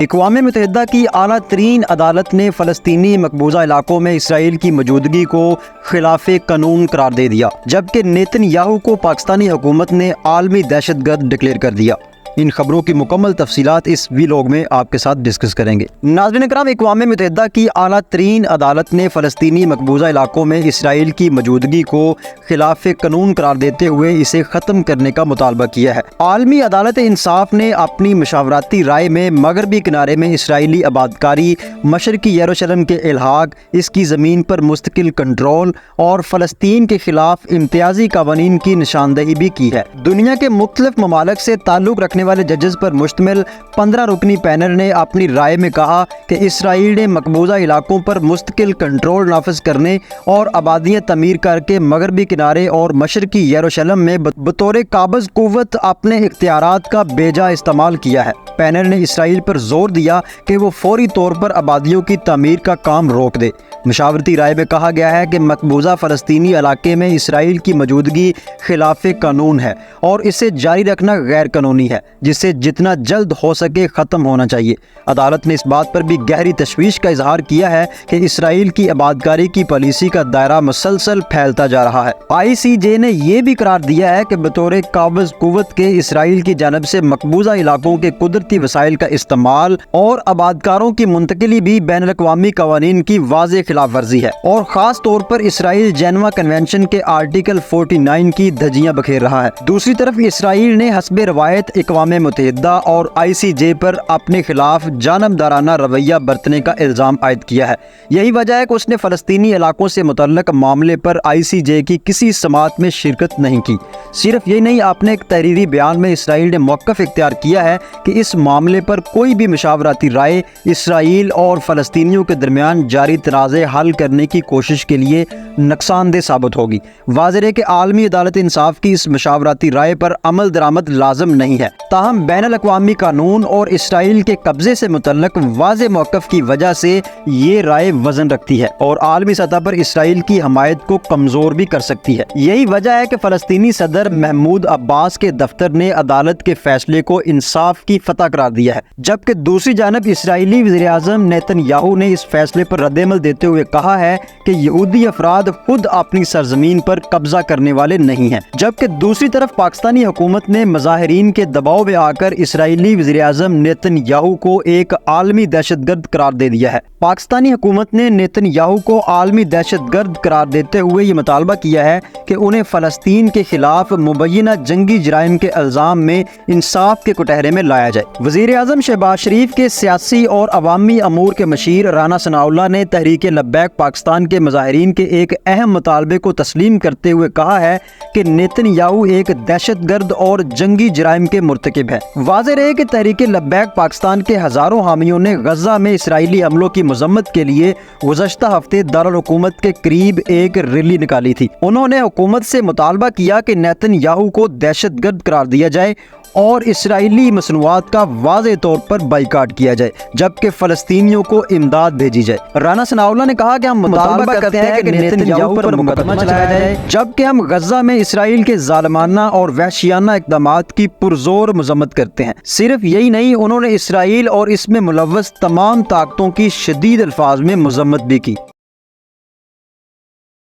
اقوام متحدہ کی اعلیٰ ترین عدالت نے فلسطینی مقبوضہ علاقوں میں اسرائیل کی موجودگی کو خلاف قانون قرار دے دیا، جبکہ نیتن یاہو کو پاکستانی حکومت نے عالمی دہشت گرد ڈکلیئر کر دیا۔ ان خبروں کی مکمل تفصیلات اس ویلاگ میں آپ کے ساتھ ڈسکس کریں گے۔ ناظرین کرام، اقوام متحدہ کی اعلیٰ ترین عدالت نے فلسطینی مقبوضہ علاقوں میں اسرائیل کی موجودگی کو خلاف قانون قرار دیتے ہوئے اسے ختم کرنے کا مطالبہ کیا ہے۔ عالمی عدالت انصاف نے اپنی مشاورتی رائے میں مغربی کنارے میں اسرائیلی آبادکاری، مشرقی یروشلم کے الحاق، اس کی زمین پر مستقل کنٹرول اور فلسطین کے خلاف امتیازی قوانین کی نشاندہی بھی کی ہے۔ دنیا کے مختلف ممالک سے تعلق رکھنے والے ججز پر مشتمل 15 رکنی پینل نے اپنی رائے میں کہا کہ اسرائیل نے مقبوضہ علاقوں پر مستقل کنٹرول نافذ کرنے اور آبادیاں تعمیر کر کے مغربی کنارے اور مشرقی یروشلم میں بطور قابض قوت اپنے اختیارات کا بے جا استعمال کیا ہے۔ پینل نے اسرائیل پر زور دیا کہ وہ فوری طور پر آبادیوں کی تعمیر کا کام روک دے۔ مشاورتی رائے میں کہا گیا ہے کہ مقبوضہ فلسطینی علاقے میں اسرائیل کی موجودگی خلاف قانون ہے اور اسے جاری رکھنا غیر قانونی ہے، جسے جتنا جلد ہو سکے ختم ہونا چاہیے۔ عدالت نے اس بات پر بھی گہری تشویش کا اظہار کیا ہے کہ اسرائیل کی آبادکاری کی پالیسی کا دائرہ مسلسل پھیلتا جا رہا ہے۔ ICJ نے یہ بھی قرار دیا ہے کہ بطور قابض قوت کے اسرائیل کی جانب سے مقبوضہ علاقوں کے قدرتی وسائل کا استعمال اور آبادکاروں کی منتقلی بھی بین الاقوامی قوانین کی واضح خلاف ورزی ہے، اور خاص طور پر اسرائیل جنیوا کنونشن کے آرٹیکل 49 کی دھجیاں بکھیر رہا ہے۔ دوسری طرف اسرائیل نے حسب روایت اقوام متحدہ اور ICJ پر اپنے خلاف جانبدارانہ رویہ برتنے کا الزام عائد کیا ہے۔ یہی وجہ ہے کہ اس نے فلسطینی علاقوں سے متعلق معاملے پر ICJ کی کسی سماعت میں شرکت نہیں کی۔ صرف یہی نہیں، آپ نے ایک تحریری بیان میں اسرائیل نے موقف اختیار کیا ہے کہ اس معاملے پر کوئی بھی مشاورتی رائے اسرائیل اور فلسطینیوں کے درمیان جاری تنازع حل کرنے کی کوشش کے لیے نقصان دہ ثابت ہوگی۔ واضح ہے کہ عالمی عدالت انصاف کی اس مشاورتی رائے پر عمل درآمد لازم نہیں ہے، تاہم بین الاقوامی قانون اور اسرائیل کے قبضے سے متعلق واضح موقف کی وجہ سے یہ رائے وزن رکھتی ہے اور عالمی سطح پر اسرائیل کی حمایت کو کمزور بھی کر سکتی ہے۔ یہی وجہ ہے کہ فلسطینی صدر محمود عباس کے دفتر نے عدالت کے فیصلے کو انصاف کی فتح قرار دیا ہے، جبکہ دوسری جانب اسرائیلی وزیر اعظم نیتن یاہو نے اس فیصلے پر رد عمل دیتے ہوئے کہا ہے کہ یہودی افراد خود اپنی سرزمین پر قبضہ کرنے والے نہیں ہیں، جبکہ دوسری طرف پاکستانی حکومت نے مظاہرین کے دباؤ میں آ کر اسرائیلی وزیر اعظم نیتن یاہو کو ایک عالمی دہشت گرد قرار دے دیا ہے۔ پاکستانی حکومت نے نیتن یاہو کو عالمی دہشت گرد قرار دیتے ہوئے یہ مطالبہ کیا ہے کہ انہیں فلسطین کے خلاف مبینہ جنگی جرائم کے الزام میں انصاف کے کٹہرے میں لایا جائے۔ وزیر اعظم شہباز شریف کے سیاسی اور عوامی امور کے مشیر رانا ثناءاللہ نے تحریک لبیک پاکستان کے مظاہرین کے ایک اہم مطالبے کو تسلیم کرتے ہوئے کہا ہے کہ نیتن یاہو ایک دہشت گرد اور جنگی جرائم کے مرتکب ہے۔ واضح رہے کہ تحریک لبیک پاکستان کے ہزاروں حامیوں نے غزہ میں اسرائیلی حملوں کی مذمت کے لیے گزشتہ ہفتے دارالحکومت کے قریب ایک ریلی نکالی تھی۔ انہوں نے حکومت سے مطالبہ کیا کہ نیتن یاہو کو دہشت گرد قرار دیا جائے اور اسرائیلی مصنوعات کا واضح طور پر بائیکاٹ کیا جائے، جبکہ فلسطینیوں کو امداد بھیجی جائے۔ رانا ثناءاللہ نے کہا کہ ہم مطالبہ کرتے ہیں کہ نیتن یاہو پر مقدمہ چلایا جائے، جبکہ ہم غزہ میں اسرائیل کے ظالمانہ اور وحشیانہ اقدامات کی پرزور مذمت کرتے ہیں۔ صرف یہی نہیں، انہوں نے اسرائیل اور اس میں ملوث تمام طاقتوں کی شدید الفاظ میں مذمت بھی کی۔